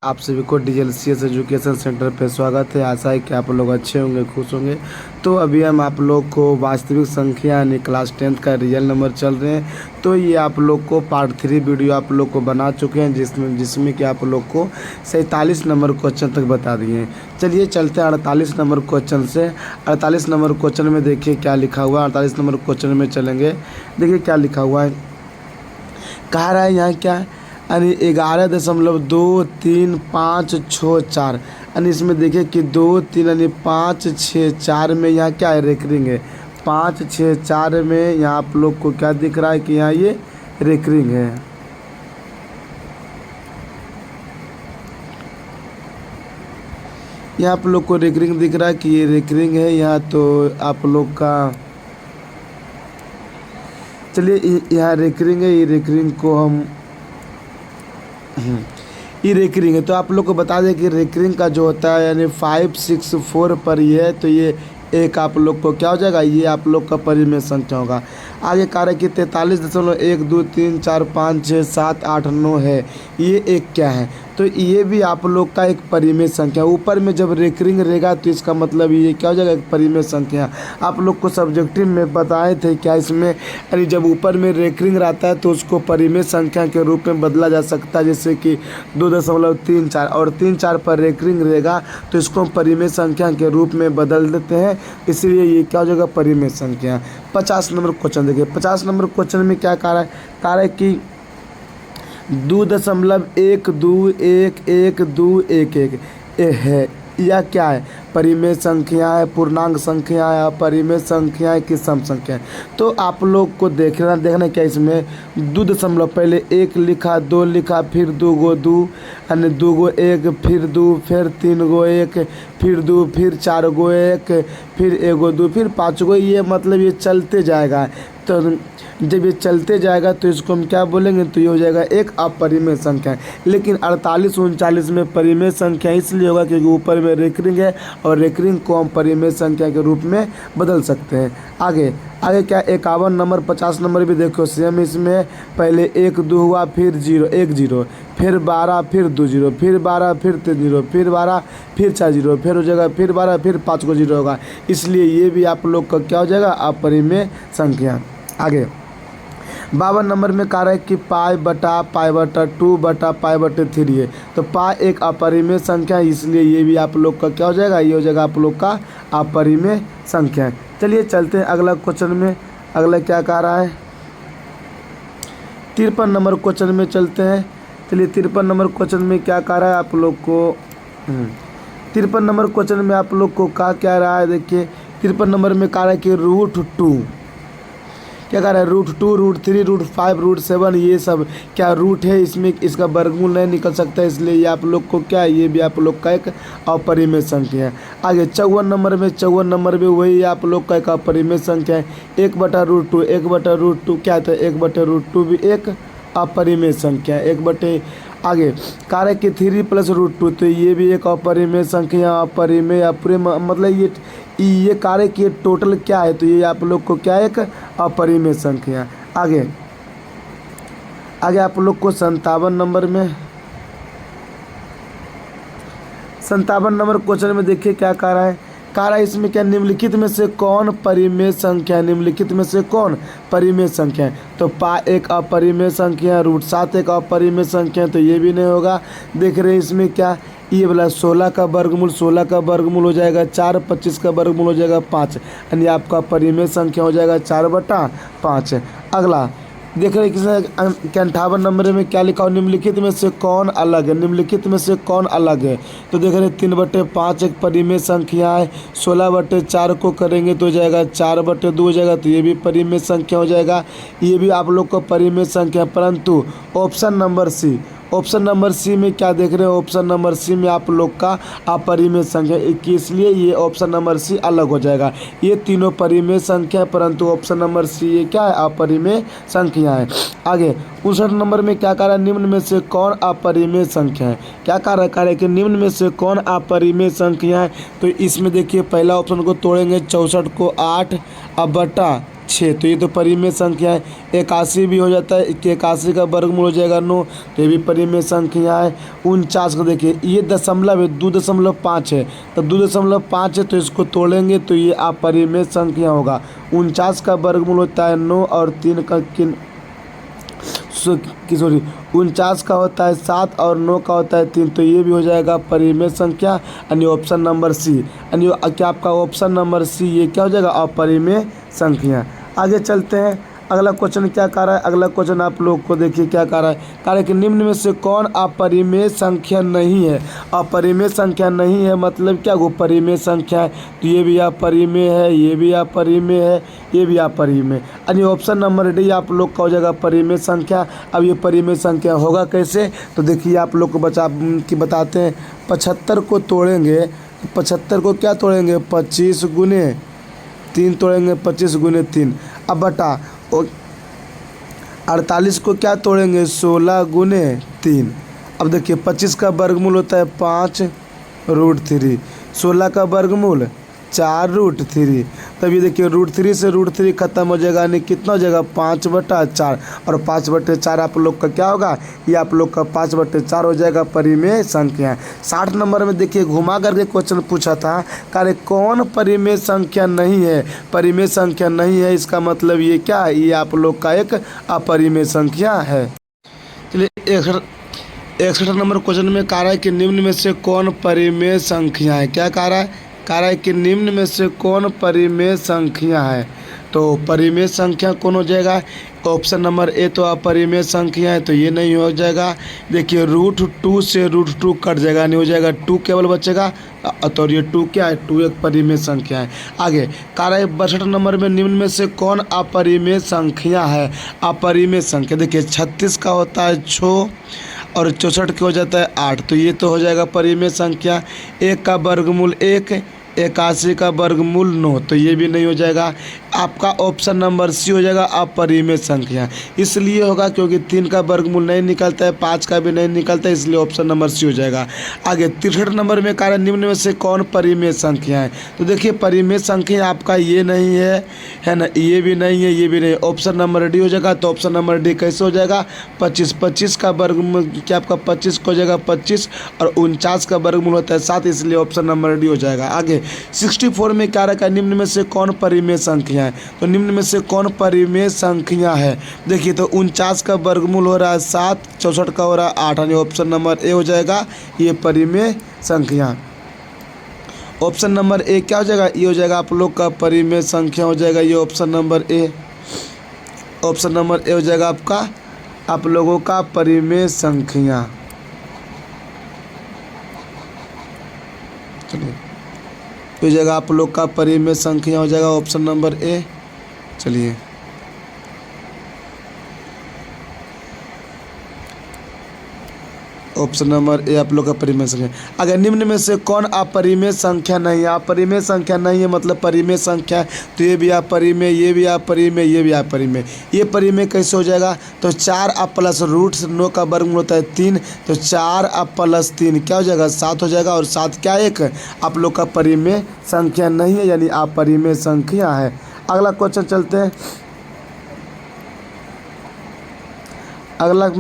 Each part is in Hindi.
आप सभी को डीएलसीएस एजुकेशन सेंटर पे स्वागत है। आशा है कि आप लोग अच्छे होंगे, खुश होंगे। तो अभी हम आप लोग को वास्तविक संख्या यानी क्लास 10th का रियल नंबर चल रहे हैं। तो ये आप लोग को पार्ट 3 वीडियो आप लोग को बना चुके हैं, जिसमें कि आप लोग को 47 नंबर क्वेश्चन तक बता दिए हैं। चलिए चलते हैं 48 नंबर क्वेश्चन से। 48 नंबर क्वेश्चन में देखिए क्या लिखा हुआ है। 48 नंबर क्वेश्चन में चलेंगे, देखिए क्या लिखा हुआ है। कह रहा है यहाँ क्या, यानी 11.2354, यानी इसमें देखिए कि 2 3 यानी 5 6 4 में यहाँ क्या है, रेकरिंग है। 5 6 4 में यहाँ आप लोग को क्या दिख रहा है कि यहाँ ये रेकरिंग है। यहाँ आप लोग को रेकरिंग दिख रहा है कि ये रेकरिंग है यहाँ। तो आप लोग का चलिए यहाँ रेकरिंग है, ये रेकरिंग को हम ये रेकरिंग है। तो आप लोग को बता दें कि रेकरिंग का जो होता है यानी 564 पर ये है। तो ये एक आप लोग को क्या हो जाएगा, ये आप लोग का परिमेय संख्या होगा। आगे कार्य की 43.1 2 3 4 5 6 7 8 9 है, ये एक क्या है। तो ये भी आप लोग का एक परिमेय संख्या। ऊपर में जब रेकरिंग रहेगा तो इसका मतलब ये क्या हो जाएगा, एक परिमेय संख्या। आप लोग को सब्जेक्टिव में बताए थे क्या इसमें, यानी जब ऊपर में रेकरिंग रहता है तो उसको परिमेय संख्या के रूप में बदला जा सकता है। जैसे कि 2.34 और 3 4 पर रेकरिंग रहेगा तो इसको हम परिमेय संख्या के रूप में बदल देते हैं, इसलिए ये क्या हो जाएगा, परिमेय संख्या। 50 नंबर क्वेश्चन देखिए। 50 नंबर क्वेश्चन में क्या कह रहा है कि 2.12112111 है। यह क्या है, परिमेय संख्या है, पूर्णांक संख्या है, अपरिमेय संख्या है कि सम संख्या है। तो आप लोग को देखना क्या इसमें 2 पहले 1 लिखा, 2 लिखा, फिर 2 गो 2 यानी 2 गो 1, फिर 2, फिर 3 गो 1, फिर 2, फिर 4 गो 1, फिर 1 गो 2, फिर 5 गो। ये मतलब ये चलते जाएगा। तो जब ये चलते जाएगा तो इसको हम क्या बोलेंगे, तो ये हो जाएगा एक अपरिमेय संख्या। लेकिन 48 39 में परिमेय संख्या इसलिए होगा क्योंकि ऊपर में रेकरिंग है और रेकरिंग को हम परिमेय संख्या के रूप में बदल सकते हैं। आगे क्या 51 नंबर 50 नंबर भी देखो सेम। इसमें पहले 1 2 हुआ, फिर 0 1 0, फिर 12, फिर 2 0, फिर 12, फिर 3 0, फिर 12, फिर 4 0, फिर हो जाएगा, फिर 12, फिर 5 को 0 होगा। इसलिए ये भी आप लोग का क्या हो जाएगा, अपरिमेय संख्या। आगे 52 नंबर में कह रहा है कि पाई बटा 2/π/3 है। तो पाई एक अपरिमेय संख्या है, इसलिए ये भी आप लोग का क्या हो जाएगा, ये हो जाएगा आप लोग का अपरिमेय संख्या है। चलिए चलते हैं अगला क्वेश्चन में। अगला क्या कह रहा है, 53 नंबर क्वेश्चन में चलते हैं। चलिए 53 नंबर क्वेश्चन में क्या कह रहा है आप लोग को, 53 नंबर क्वेश्चन में आप लोग को क्या रहा है, देखिए 53 नंबर में कह रहा है कि √2 क्या कह रहा है, √2 √3 √5 √7 ये सब क्या रूट है, इसमें इसका वर्गमूल नहीं निकल सकता, इसलिए ये आप लोग को क्या है, ये भी आप लोग का एक अपरिमेय संख्या है। आगे 54 नंबर में वही आप लोग का एक अपरिमेय संख्या है। 1/√2 1/√2 क्या था, 1/√2 भी एक अपरिमेय संख्या है। आगे कार्य की 3 + √2 तो ये भी एक अपरिमेय संख्या। अपरिमेय मतलब ये कार्य की टोटल क्या है, तो ये आप लोग को क्या एक अपरिमेय संख्या। आगे आप लोग को 57 नंबर क्वेश्चन में देखिए क्या कह रहा है, इसमें क्या निम्नलिखित में से कौन परिमेय संख्या है, निम्नलिखित में से कौन परिमेय संख्या है। तो एक अपरिमेय संख्या, √7 एक अपरिमेय संख्या, तो ये भी नहीं होगा। देख रहे हैं इसमें क्या, ये वाला 16 का वर्गमूल हो जाएगा 4, 25 का वर्गमूल हो जाएगा 5, यानी आपका परिमेय संख्या हो जाएगा 4/5। अगला देख रहे हैं 58 नंबर में क्या लिखा हो, निम्नलिखित में से कौन अलग है, निम्नलिखित में से कौन अलग है। तो देख रहे हैं 3/5 एक परिमेय संख्या है। 16/4 को करेंगे तो हो जाएगा 4/2 हो जाएगा, तो ये भी परिमेय संख्या हो जाएगा। ये भी आप लोग को परिमेय संख्या, परंतु ऑप्शन नंबर सी में क्या देख रहे हैं, ऑप्शन नंबर सी में आप लोग का अपरिमेय संख्या, इसलिए ये ऑप्शन नंबर सी अलग हो जाएगा। ये तीनों परिमेय संख्या, परंतु ऑप्शन नंबर सी ये क्या है, अपरिमेय संख्या है। आगे 59 नंबर में क्या कह रहा है, निम्न में से कौन अपरिमेय संख्या है। क्या कह रहा है कि निम्न में से कौन अपरिमेय संख्या है। तो इसमें देखिए पहला ऑप्शन को तोड़ेंगे, 64 को 8 अब बटा 6, तो ये तो परिमेय संख्या है। 81 भी हो जाता है, 81 का वर्गमूल हो जाएगा 9, तो ये भी परिमेय संख्या है। 49 को देखिए, ये दशमलव है, 2.5 है, तो 2.5 है तो इसको तोड़ेंगे तो ये अपरिमेय संख्या होगा। 49 का वर्गमूल होता है 9 और 3 का सॉरी 49 का होता है 7 और 9 का होता है 3, तो ये भी हो जाएगा परिमेय संख्या, यानी ऑप्शन नंबर सी, यानी क्या आपका ऑप्शन नंबर सी ये क्या हो जाएगा अपरिमेय संख्या। आगे चलते हैं, अगला क्वेश्चन क्या कह रहा है। अगला क्वेश्चन आप लोग को देखिए क्या कह रहा है। कह रहा है कि निम्न में से कौन अपरिमेय संख्या नहीं है। अपरिमेय संख्या नहीं है मतलब क्या, वो परिमेय संख्या है, तो ये भी अपरिमेय है, ये भी अपरिमेय है, ये भी अपरिमेय, यानी ऑप्शन नंबर डी आप लोग का हो जाएगा परिमेय संख्या। अब ये परिमेय संख्या होगा कैसे, तो देखिए आप लोग को बताते हैं। 75 को तोड़ेंगे, 75 को क्या तोड़ेंगे, 25 गुने 3 तोड़ेंगे, 25 गुने 3, अब बटा 48 को क्या तोड़ेंगे, 16 गुने 3। अब देखिए 25 का वर्गमूल होता है 5√3, 16 का वर्गमूल 4√3, तब ये देखिए √3 से √3 खत्म हो जाएगा, यानी कितना हो जाएगा 5/4, और 5/4 आप लोग का क्या होगा, ये आप लोग का 5/4 हो जाएगा परिमेय संख्या। 60 नंबर में देखिए घुमा करके क्वेश्चन पूछा था, कार्य कौन परिमेय संख्या नहीं है। परिमेय संख्या नहीं है इसका मतलब ये क्या है, ये आप लोग का एक अपरिमेय संख्या है। चलिए 61 नंबर क्वेश्चन में कह रहा है कि निम्न में से कौन परिमेय संख्या है। क्या कह रहा है, कह रहा है कि निम्न में से कौन परिमेय संख्या है। तो परिमेय संख्या कौन हो जाएगा, ऑप्शन नंबर ए तो अपरिमेय संख्या है, तो ये नहीं हो जाएगा। देखिए √2 से √2 कट जाएगा, नहीं हो जाएगा, 2 केवल बचेगा, तो ये 2 क्या है, 2 एक परिमेय संख्या है। आगे कह रहा है 62 नंबर में निम्न में से कौन अपरिमेय संख्या है। अपरिमेय संख्या देखिए 36 का होता है 6 और 64 का हो जाता है 8, तो ये तो हो जाएगा परिमेय संख्या। 1 का वर्गमूल 1, 81 का वर्गमूल 9, तो ये भी नहीं हो जाएगा। आपका ऑप्शन नंबर सी हो जाएगा अपरिमेय संख्या, इसलिए होगा क्योंकि 3 का वर्गमूल नहीं निकलता है, 5 का भी नहीं निकलता है, इसलिए ऑप्शन नंबर सी हो जाएगा। आगे 63 नंबर में कारण निम्न में से कौन परिमेय संख्या है। तो देखिए परिमेय संख्या आपका ये नहीं है ना, ये भी नहीं है, ये भी नहीं, ऑप्शन नंबर डी हो जाएगा। तो ऑप्शन नंबर डी कैसे हो जाएगा, 25 का वर्गमूल क्या आपका 25 को हो जाएगा 25, और 49 का वर्गमूल होता है 7, इसलिए ऑप्शन नंबर डी हो जाएगा। आगे 64 में क्या रखा है, निम्न में से कौन परिमेय संख्या है। तो निम्न में से कौन परिमेय संख्या है। देखिए तो 49 का वर्गमूल हो रहा है 7, 64 का हो रहा है 8, यानी ऑप्शन नंबर ए हो जाएगा ये परिमेय संख्या। ऑप्शन नंबर ए क्या हो जाएगा, ये हो जाएगा आप लोग का परिमेय संख्या हो जाएगा, ये option number A. Option number A हो जाएगा आपका आप लोगों का परिमेय संख्या। चलिए तो जगह आप लोग का परिमेय संख्या हो जाएगा ऑप्शन नंबर ए। चलिए ऑप्शन नंबर ए आप लोग का परिमेय संख्या। अगर निम्न में से कौन अपरिमेय संख्या नहीं है। अपरिमेय संख्या नहीं है मतलब परिमेय संख्या है, तो ये भी अपरिमेय, ये भी अपरिमेय, ये भी अपरिमेय। ये परिमेय कैसे हो जाएगा, तो 4 अब प्लस √9 का वर्गमूल होता है 3, तो 4 अब प्लस 3 क्या हो जाएगा 7 हो जाएगा, और 7 क्या एक आप लोग का परिमेय संख्या नहीं है, यानी अपरिमेय संख्या है। अगला क्वेश्चन चलते हैं। अगला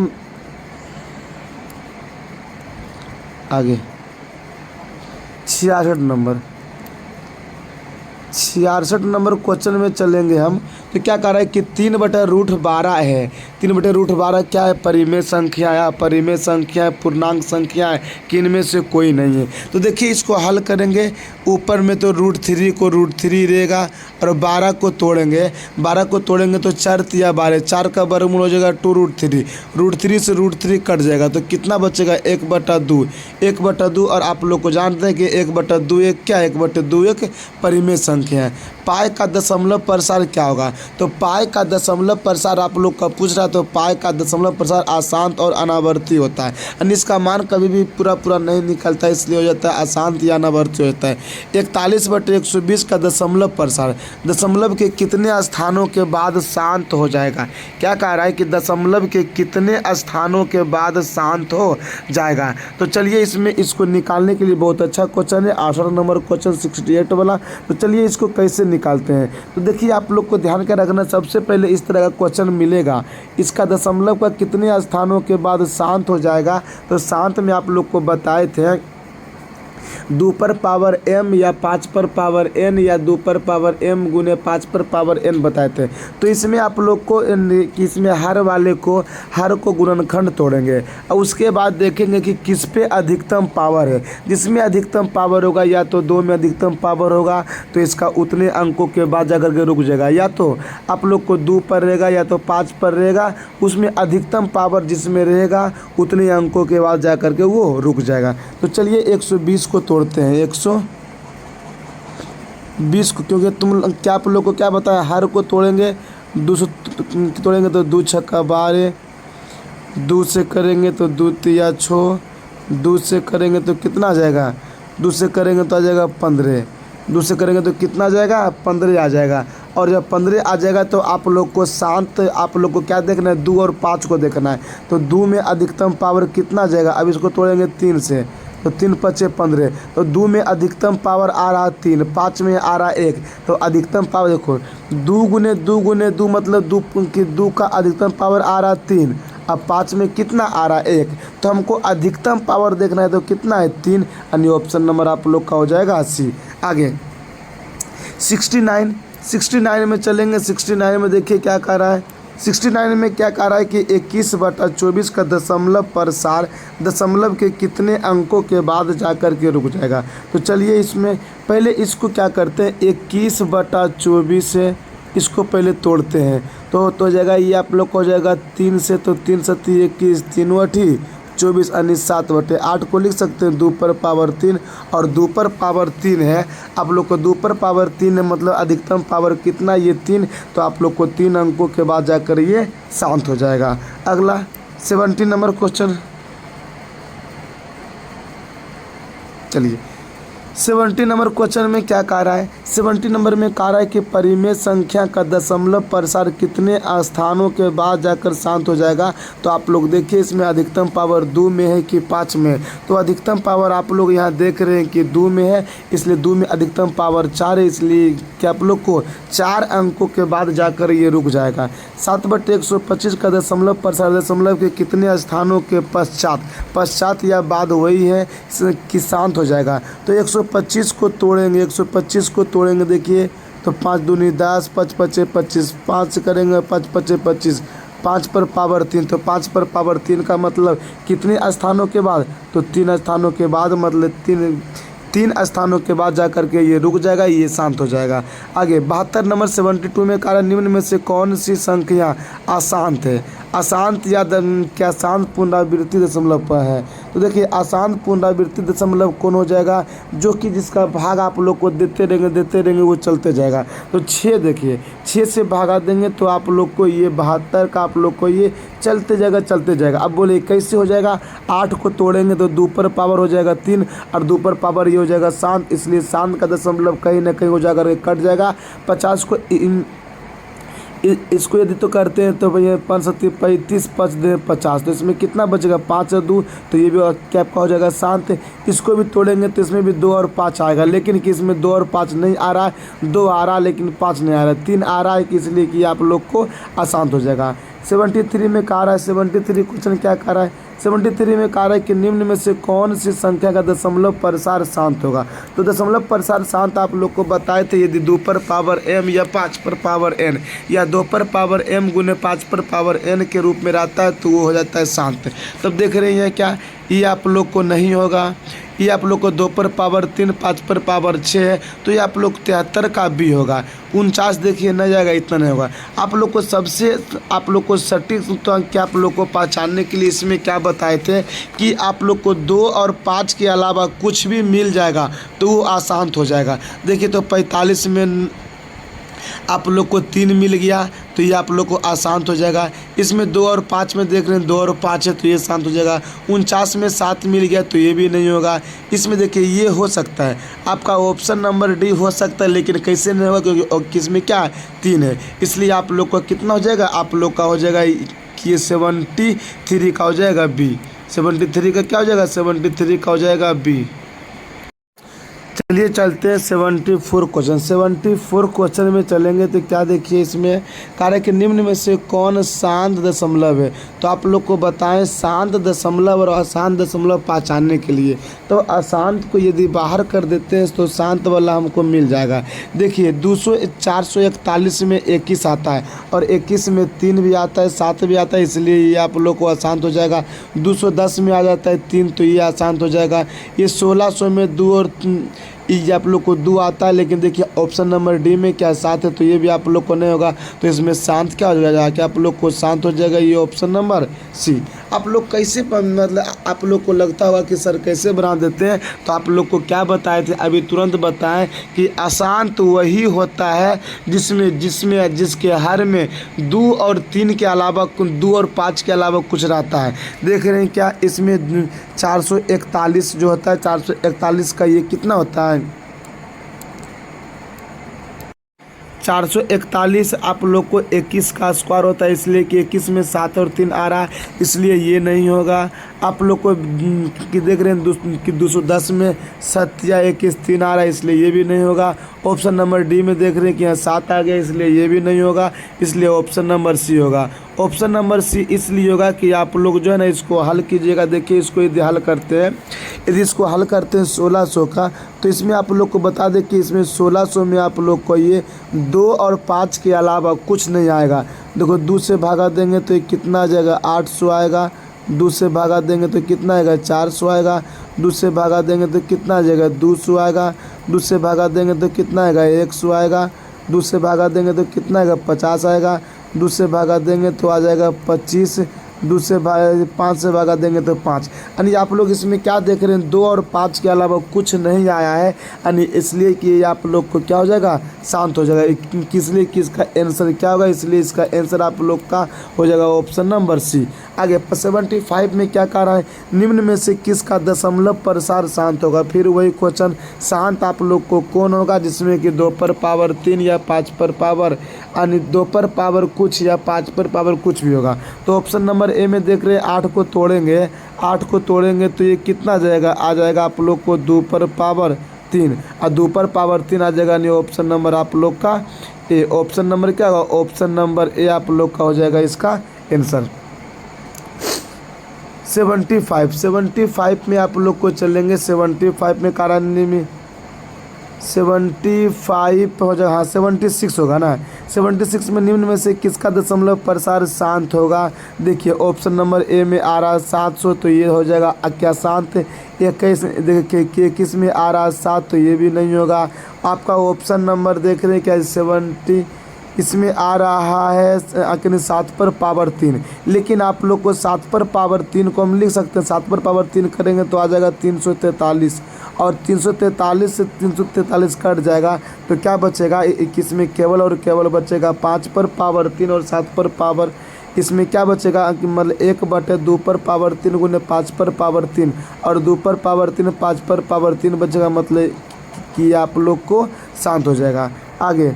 आगे 66 नंबर क्वेश्चन में चलेंगे हम। तो क्या कह रहा है कि 3/√12 है। 3/√12 क्या है, परिमेय संख्या है, अपरिमेय संख्या है, पूर्णांक संख्या है, कि इनमें से कोई नहीं है। तो देखिए इसको हल करेंगे, ऊपर में तो √3 को √3 रहेगा, और 12 को तोड़ेंगे, 12 को तोड़ेंगे तो 4 या 12, 4 का वर्गमूल हो जाएगा 2√3, √3 से √3 कट जाएगा, तो कितना बचेगा 1/2, 1/2। और आप लोग को जानते हैं कि 1/2 एक क्या, 1/2 एक परिमेय संख्या है। पाई का दशमलव प्रसार क्या होगा, तो पाई का दशमलव प्रसार आप लोग का पूछ रहा है, तो पाई का दशमलव प्रसार अशांत और अनावर्ती होता है, यानी इसका मान कभी भी पूरा नहीं निकलता है, इसलिए हो जाता है अशांत या अनावर्ती होता है। 41/120 का दशमलव प्रसार, दशमलव के कितने स्थानों के बाद शांत हो जाएगा। क्या कह रहा है कि दशमलव के कितने स्थानों के बाद शांत हो जाएगा। तो चलिए इसमें इसको निकालने के लिए बहुत अच्छा क्वेश्चन है, 68 नंबर क्वेश्चन 68 वाला। तो चलिए इसको कैसे निकालते हैं। तो देखिए आप लोग को ध्यान क्या रखना, सबसे पहले इस तरह का क्वेश्चन मिलेगा, इसका दशमलव का कितने स्थानों के बाद शांत हो जाएगा। तो शांत में आप लोग को बताए थे 2 पर पावर m या 5 पर पावर n या 2 पर पावर m गुने 5 पर पावर n बताए थे। तो इसमें आप लोग को इसमें हर को गुणनखंड तोड़ेंगे और उसके बाद देखेंगे कि किस पे अधिकतम पावर है। जिसमें अधिकतम पावर होगा या तो 2 में अधिकतम पावर होगा तो इसका उतने अंकों के बाद जाकर के रुक जाएगा, या तो आप लोग को 2 पर रहेगा या तो 5 पर रहेगा, उसमें अधिकतम पावर जिसमें रहेगा उतने अंकों के बाद जाकर के वो रुक जाएगा। तो चलिए 120 को तोड़ते हैं, 120 को, क्योंकि क्या आप लोग को क्या बताया, हर को तोड़ेंगे 200 तोड़ेंगे तो 2 छक्का 12, 2 से करेंगे तो 2 तिया 6, 2 से करेंगे तो कितना आ जाएगा, 2 से करेंगे तो आ जाएगा 15, 2 से करेंगे तो कितना आ जाएगा 15 आ जाएगा। और जब 15 आ जाएगा तो आप लोग को शांत, आप लोग को क्या देखना है, 2 और 5 को देखना है। तो 2 में अधिकतम पावर कितना आ जाएगा, अब इसको तोड़ेंगे 3 से तो 3 5 15, तो 2 में अधिकतम पावर आ रहा 3, 5 में आ रहा 1, तो अधिकतम पावर देखो 2 गुने 2 मतलब 2 का अधिकतम पावर आ रहा 3, अब 5 में कितना आ रहा 1, तो हमको अधिकतम पावर देखना है तो कितना है 3, यानी ऑप्शन नंबर आप लोग का हो जाएगा 80। आगे 69 में चलेंगे। 69 में देखिए क्या कह रहा है, 69 में क्या कह रहा है कि 21/24 का दशमलव प्रसार दशमलव के कितने अंकों के बाद जाकर के रुक जाएगा। तो चलिए इसमें पहले इसको क्या करते हैं, 21/24 है, इसको पहले तोड़ते हैं तो हो जाएगा, ये आप लोग को हो जाएगा 3 से, तो 3 7 21, 3 8 24 यानी 7/8 को लिख सकते हैं 2 पर पावर 3, और 2 पर पावर 3 है, आप लोग को 2 पर पावर 3 है मतलब अधिकतम पावर कितना, ये 3, तो आप लोग को 3 अंकों के बाद जाकर ये शांत हो जाएगा। अगला 70 नंबर क्वेश्चन, चलिए 70 नंबर क्वेश्चन में क्या कह रहा है, 70 नंबर में कह रहा है कि परिमेय संख्या का दशमलव प्रसार कितने स्थानों के बाद जाकर शांत हो जाएगा। तो आप लोग देखिए इसमें अधिकतम पावर 2 में है कि 5 में, तो अधिकतम पावर आप लोग यहाँ देख रहे हैं कि 2 में है, इसलिए 2 में अधिकतम पावर 4 है, इसलिए कि आप लोग को 4 अंकों के बाद जाकर ये रुक जाएगा। 7/125 का दशमलव प्रसार दशमलव के कितने स्थानों के पश्चात या बाद वही है कि शांत हो जाएगा। तो 125 को तोड़ेंगे, 125 को तोड़ेंगे, देखिए तो 5 दूनी 10, 5 5 25, 5 करेंगे 5 5 25, 5 पर पावर 3, तो 5 पर पावर 3 का मतलब कितने स्थानों के बाद, तो 3 स्थानों के बाद, मतलब 3 स्थानों के बाद जाकर के ये रुक जाएगा, ये शांत हो जाएगा। आगे 72 नंबर 72 में कारण निम्न में से कौन सी संख्या अशांत है, अशांत या क्या शांत पुनरावृत्ति दशमलव पर है। तो देखिए अशांत पुनरावृत्ति दशमलव कौन हो जाएगा, जो कि जिसका भाग आप लोग को देते रहेंगे वो चलते जाएगा। तो 6 देखिए 6 से भागा देंगे तो आप लोग को ये 72 का आप लोग को ये चलते जाएगा। अब बोले कैसे हो जाएगा, 8 को तोड़ेंगे तो 2 पर पावर हो जाएगा 3 और 2 पर पावर ये हो जाएगा शांत, इसलिए शांत का दशमलव कहीं ना कहीं हो जाकर कट जाएगा। 50 को इसको यदि तो करते हैं तो भैया 5 7 35, 5 2 50, तो इसमें कितना बचेगा 5 और 2, तो ये भी क्या आपका हो जाएगा शांत। इसको भी तोड़ेंगे तो इसमें भी 2 और 5 आएगा, लेकिन कि इसमें 2 और 5 नहीं आ रहा है, 2 आ रहा है लेकिन 5 नहीं आ रहा है, 3 आ रहा है, इसलिए कि आप लोग को अशांत हो जाएगा। 73 में कह रहा है, 73 क्वेश्चन क्या कह रहा है, 73 में कह रहा है कि निम्न में से कौन सी संख्या का दशमलव प्रसार शांत होगा। तो दशमलव प्रसार शांत आप लोग को बताए थे, यदि 2 पर पावर m या 5 पर पावर n या 2 पर पावर m गुने 5 पर पावर n के रूप में रहता है तो वो हो जाता है शांत। तब देख रहे हैं क्या, ये आप लोग को नहीं होगा, ये आप लोग को 2 पर पावर 3 5 पर पावर 6 है, तो ये आप लोग 73 का भी होगा। 49 देखिए नहीं जाएगा, इतना नहीं होगा। आप लोग को सबसे आप लोग को सटीक तो क्या आप लोग को पहचानने के लिए इसमें क्या बताए थे कि आप लोग को 2 और 5 के अलावा कुछ भी मिल जाएगा तो वो अशांत हो जाएगा। देखिए तो 45 में आप लोग को 3 मिल गया तो ये आप लोग को अशांत हो जाएगा। इसमें 2 और 5 में देख रहे हैं 2 और 5 है तो ये शांत हो जाएगा। 49 में 7 मिल गया तो ये भी नहीं होगा। इसमें देखिए ये हो सकता है आपका ऑप्शन नंबर डी हो सकता है, लेकिन कैसे नहीं होगा क्योंकि किसमें क्या है 3 है, इसलिए आप लोग का कितना हो जाएगा, आप लोग का हो जाएगा कि ये 73 का हो जाएगा बी। 73 का क्या हो जाएगा, 73 का हो जाएगा बी। चलिए चलते हैं 74 क्वेश्चन। 74 क्वेश्चन में चलेंगे तो क्या देखिए इसमें कार्य के निम्न में से कौन शांत दशमलव है। तो आप लोग को बताएं शांत दशमलव और अशांत दशमलव पहचानने के लिए। तो अशांत को यदि बाहर कर देते हैं तो शांत वाला हमको मिल जाएगा। देखिए 441 में 21 आता है और 21 में 3 भी आता है, 7 भी आता है, इसलिए ये आप लोग को अशांत हो जाएगा। 210 में आ जाता है 3, तो ये अशांत हो जाएगा। ये 1600 में 2 और ये आप लोग को 2 आता है, लेकिन देखिए ऑप्शन नंबर डी में क्या 7 है, तो ये भी आप लोग को नहीं होगा। तो इसमें शांत क्या हो जाएगा, कि आप लोग को शांत हो जाएगा ये ऑप्शन नंबर सी। आप लोग कैसे मतलब आप लोग को लगता होगा कि सर कैसे बना देते हैं, तो आप लोग को क्या बताए थे अभी तुरंत बताएं कि अशांत वही होता है जिसके हर में 2 और 3 के अलावा 2 और 5 के अलावा कुछ रहता है। देख रहे हैं क्या इसमें 441 जो होता है, 441 का ये कितना होता है 441 आप लोग को 21 का स्क्वायर होता है, इसलिए कि 21 में 7 और 3 आ रहा है, इसलिए ये नहीं होगा। आप लोग को कि देख रहे हैं कि 210 में 7 या 21 3 आ रहा है, इसलिए ये भी नहीं होगा। ऑप्शन नंबर डी में देख रहे हैं कि यहाँ 7 आ गया, इसलिए ये भी नहीं होगा, इसलिए ऑप्शन नंबर सी होगा। ऑप्शन नंबर सी इसलिए होगा कि आप लोग जो है ना इसको हल कीजिएगा। देखिए इसको यदि हल करते हैं, यदि इसको हल करते हैं 1600 का, तो इसमें आप लोग को बता दें कि इसमें 1600 में आप लोग को ये 2 और 5 के अलावा कुछ नहीं आएगा। देखो 2 से भागा देंगे तो ये कितना आ जाएगा 800 आएगा, 2 से भागा देंगे तो कितना आएगा 400 आएगा, 2 से भागा देंगे तो कितना आ जाएगा 200 आएगा, 2 से भागा देंगे तो कितना आएगा 100 आएगा, 2 से भागा देंगे तो कितना आएगा 50 आएगा, 2 से भागा देंगे तो आ जाएगा 25, 5 से भागा देंगे तो 5। यानी आप लोग इसमें क्या देख रहे हैं 2 और 5 के अलावा कुछ नहीं आया है, यानी इसलिए कि आप लोग को क्या हो जाएगा शांत हो जाएगा। इसलिए कि इसका आंसर क्या होगा, इसलिए इसका आंसर आप लोग का हो जाएगा ऑप्शन नंबर सी। आगे 75 में क्या कह रहा है, निम्न में से किसका दशमलव प्रसार शांत होगा। फिर वही क्वेश्चन, शांत आप लोग को कौन होगा जिसमें कि 2 पर पावर 3 या 5 पर पावर, यानी 2 पर पावर कुछ या 5 पर पावर कुछ भी होगा। तो ऑप्शन नंबर ए में देख रहे हैं 8 को तोड़ेंगे, 8 को तोड़ेंगे तो ये कितना जाएगा, आ जाएगा आप लोग को 2 पर पावर 3 और 2 पर पावर 3 आ जाएगा। नहीं ऑप्शन नंबर आप लोग का ए। ऑप्शन नंबर क्या होगा, ऑप्शन नंबर ए आप लोग का हो जाएगा इसका आंसर। 75 में आप लोग को चलेंगे। 75 में कारण में 75 हो जाएगा, हाँ 76 होगा ना। 76 में निम्न में से किसका दशमलव प्रसार शांत होगा। देखिए ऑप्शन नंबर ए में आ रहा है 700, तो ये हो जाएगा क्या शांत। 21 में आ रहा है 7, तो ये भी नहीं होगा। आपका ऑप्शन नंबर देख रहे हैं क्या 70, इसमें आ रहा है 7 पर पावर 3, लेकिन आप लोग को 7 पर पावर 3 को हम लिख सकते हैं। 7 पर पावर 3 करेंगे तो आ जाएगा 343, और 343 से 343 कट जाएगा तो क्या बचेगा 21 में केवल और केवल बचेगा 5 पर पावर 3 और 7 पर पावर, इसमें क्या बचेगा कि मतलब 1/2 पर पावर 3 गुने 5 पर पावर 3 और 2 पर पावर 3 5 पर पावर 3 बचेगा, मतलब कि आप लोग को शांत हो जाएगा। आगे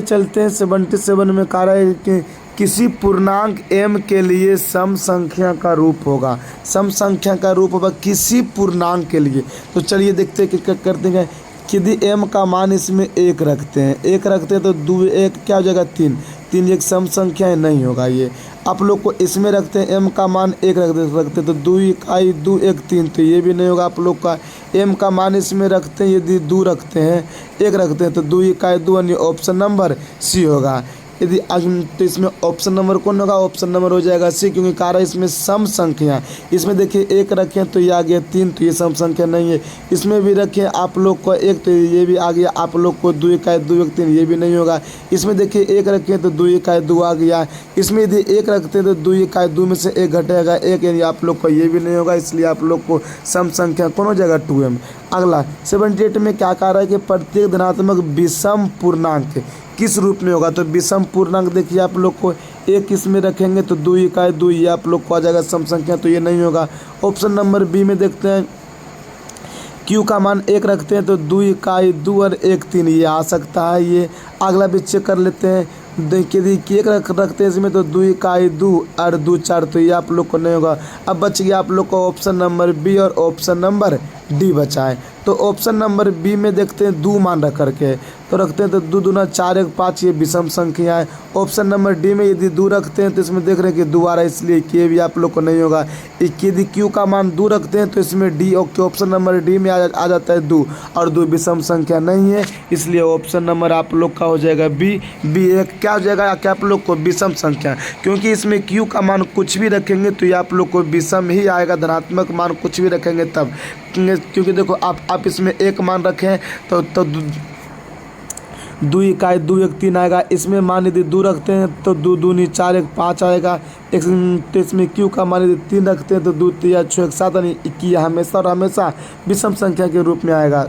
चलते हैं। 77 में कह रहा है कि किसी पूर्णांक m के लिए सम संख्या का रूप होगा। सम संख्या का रूप होगा किसी पूर्णांक के लिए। तो चलिए देखते हैं कि क्या करते हैं। यदि m का मान इसमें 1 रखते हैं, 1 रखते हैं तो 2 1 क्या हो जाएगा 3, 3 एक सम संख्या है, नहीं होगा ये। आप लोग को इसमें रखते हैं m का मान 1 रखते तो 2 इकाई 2 1 3, तो ये भी नहीं होगा। आप लोग का m का मान इसमें रखते हैं, यदि 2 रखते हैं 1 रखते हैं तो 2 इकाई 2, यानी ऑप्शन नंबर सी होगा। यदि तो इसमें ऑप्शन नंबर कौन होगा, ऑप्शन नंबर हो जाएगा सी, क्योंकि कारण इसमें सम संख्या। इसमें देखिए 1 रखें तो ये आ गया 3, तो ये सम संख्या नहीं है। इसमें भी रखें आप लोग को 1, तो ये भी आ गया आप लोग को 2 इकाई 2 1 3, ये भी नहीं होगा। इसमें देखिए 1 रखें तो 2 इकाई 2 आ गया। इसमें यदि 1 रखते हैं तो 2 इकाई 2 में से 1 घटेगा 1, यानी आप लोग को ये भी नहीं होगा, इसलिए आप लोग को सम संख्या कौन हो जाएगा 2m। अगला 78 में क्या कह रहा है कि प्रत्येक धनात्मक विषम पूर्णांक किस रूप में होगा। तो विषम पूर्णांक देखिए आप लोग को 1 इसमें रखेंगे तो 2 इकाई 2, ये आप लोग को आ जाएगा सम संख्या, तो ये नहीं होगा। ऑप्शन नंबर बी में देखते हैं क्यू का मान 1 रखते हैं तो 2 इकाई 2 और 1 3 ये आ सकता है। ये अगला भी चेक कर लेते हैं। देखिए कि 1 रखते हैं इसमें तो 2 इकाई 2 और 2 4 तो ये आप लोग को नहीं होगा। अब बच गया आप लोग को ऑप्शन नंबर बी और ऑप्शन नंबर डी बचा है। तो ऑप्शन नंबर बी में देखते हैं 2 मान रख करके तो रखते हैं तो 2 दूना 4 1 5 ये विषम संख्या है। ऑप्शन नंबर डी में यदि 2 रखते हैं तो इसमें देख रहे हैं कि 2 आ रहा है, इसलिए ये भी आप लोग को नहीं होगा। यदि क्यू का मान 2 रखते हैं तो इसमें डी ऑप्शन नंबर डी में आ जाता है 2 और 2 विषम संख्या नहीं है, इसलिए ऑप्शन नंबर आप लोग का हो जाएगा बी। बी एक क्या हो जाएगा कि आप लोग को विषम संख्या, क्योंकि इसमें क्यू का मान कुछ भी रखेंगे तो ये आप लोग को विषम ही आएगा। धनात्मक मान कुछ भी रखेंगे तब, क्योंकि देखो आप इसमें 1 मान रखें तो 2 इकाई 2 1 3 आएगा। इसमें मान यदि 2 रखते हैं तो 2 दूनी 4 1 5 आएगा। तो इसमें क्यू का मान यदि 3 रखते हैं तो 2 3 6 1 7 यानी 21 हमेशा और हमेशा विषम संख्या के रूप में आएगा।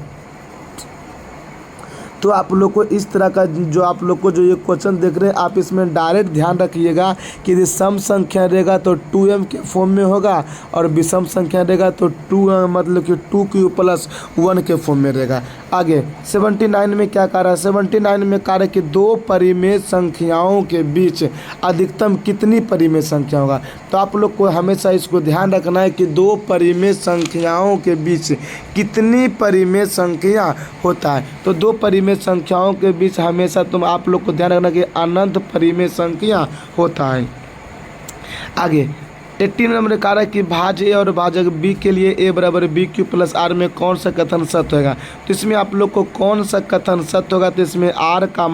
तो आप लोग को इस तरह का जो आप लोग को जो ये क्वेश्चन देख रहे हैं आप इसमें डायरेक्ट ध्यान रखिएगा कि यदि सम संख्या रहेगा तो 2m के फॉर्म में होगा और विषम संख्या रहेगा तो 2 मतलब कि 2q + 1 के फॉर्म में रहेगा। आगे 79 में क्या कह रहा है, 79 में कह रहा है कि 2 परिमेय संख्याओं के बीच अधिकतम कितनी परिमेय संख्या होगा। तो आप लोग को हमेशा इसको ध्यान रखना है कि 2 परिमेय संख्याओं के बीच कितनी परिमेय संख्या होता है। तो 2 परिमेय संख्याओं के बीच हमेशा आप लोग को ध्यान रखना कि अनंत परिमेय संख्या होता है। आगे 18 नंबर कह रहा है कि भाज्य ए और भाजक बी के लिए a बराबर BQ + R में कौन सा कथन सत्य होगा। तो इसमें आप लोग को कौन सा कथन सत्य होगा, तो इसमें R का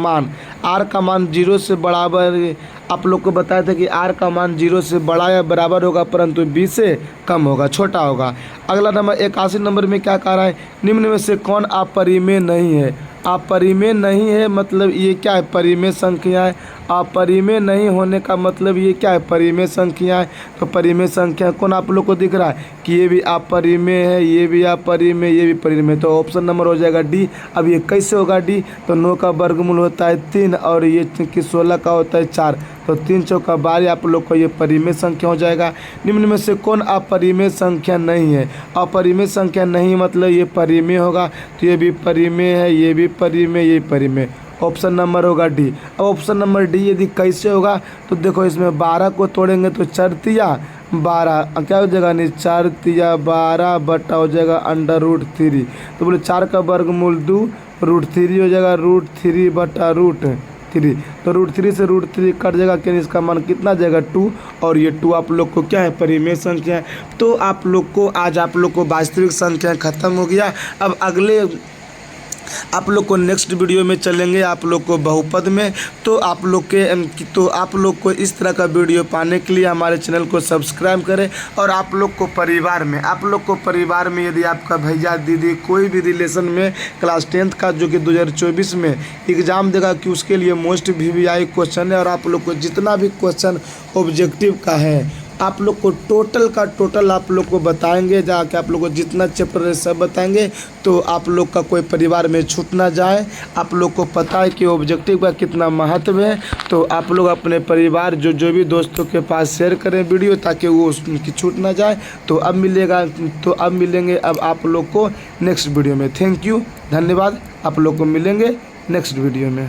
मान 0 से बराबर आप लोग को बताया था कि R का मान 0 से बड़ा या बराबर होगा परंतु B से कम होगा, छोटा होगा। अगला नंबर 81 नंबर में क्या कह रहा है, निम्न में से कौन अपरिमेय नहीं है। अपरिमेय नहीं है मतलब ये क्या है, परिमेय संख्या है। अपरिमेय नहीं होने का मतलब ये क्या है, परिमेय संख्या है। तो परिमेय संख्या कौन आप लोग को दिख रहा है कि ये भी अपरिमेय है, ये भी अपरिमेय, ये भी परिमेय। तो ऑप्शन नंबर हो जाएगा डी। अब ये कैसे होगा डी, तो 9 का वर्गमूल होता है 3 और ये 16 का होता है 4, तो 3 चौका 12 आप लोग को ये परिमेय संख्या हो जाएगा। निम्न में से कौन अपरिमेय संख्या नहीं है। अपरिमेय संख्या नहीं मतलब ये परिमेय होगा, तो ये भी परिमेय है, ये भी परिमेय, ये परिमेय। ऑप्शन नंबर होगा डी। अब ऑप्शन नंबर डी यदि कैसे होगा, तो देखो इसमें 12 को तोड़ेंगे तो 4 तिया 12 क्या हो जाएगा, नहीं 4 तिया 12 बटा हो जाएगा √3। तो बोले 4 का वर्गमूल 2 √3 हो जाएगा, √3 बटा √3। तो √3 से √3 कट जाएगा, कि इसका मान कितना जाएगा 2, और ये 2 आप लोग को क्या है, परिमेय संख्या है। तो आप लोग को आज आप लोग को वास्तविक संख्या खत्म हो गया। अब अगले आप लोग को नेक्स्ट वीडियो में चलेंगे आप लोग को बहुपद में। तो आप लोग को इस तरह का वीडियो पाने के लिए हमारे चैनल को सब्सक्राइब करें। और आप लोग को परिवार में यदि आपका भैया दीदी कोई भी रिलेशन में क्लास 10th का जो कि 2024 में एग्ज़ाम देगा कि उसके लिए मोस्ट VVI क्वेश्चन है, और आप लोग को जितना भी क्वेश्चन ऑब्जेक्टिव का है आप लोग को टोटल आप लोग को बताएंगे, जाके आप लोग को जितना चैप्टर है सब बताएंगे। तो आप लोग का कोई परिवार में छूट ना जाए। आप लोग को पता है कि ऑब्जेक्टिव का कितना महत्व है, तो आप लोग अपने परिवार जो भी दोस्तों के पास शेयर करें वीडियो, ताकि वो उसकी छूट ना जाए। तो अब मिलेंगे अब आप लोग को नेक्स्ट वीडियो में। थैंक यू, धन्यवाद। आप लोग को मिलेंगे नेक्स्ट वीडियो में।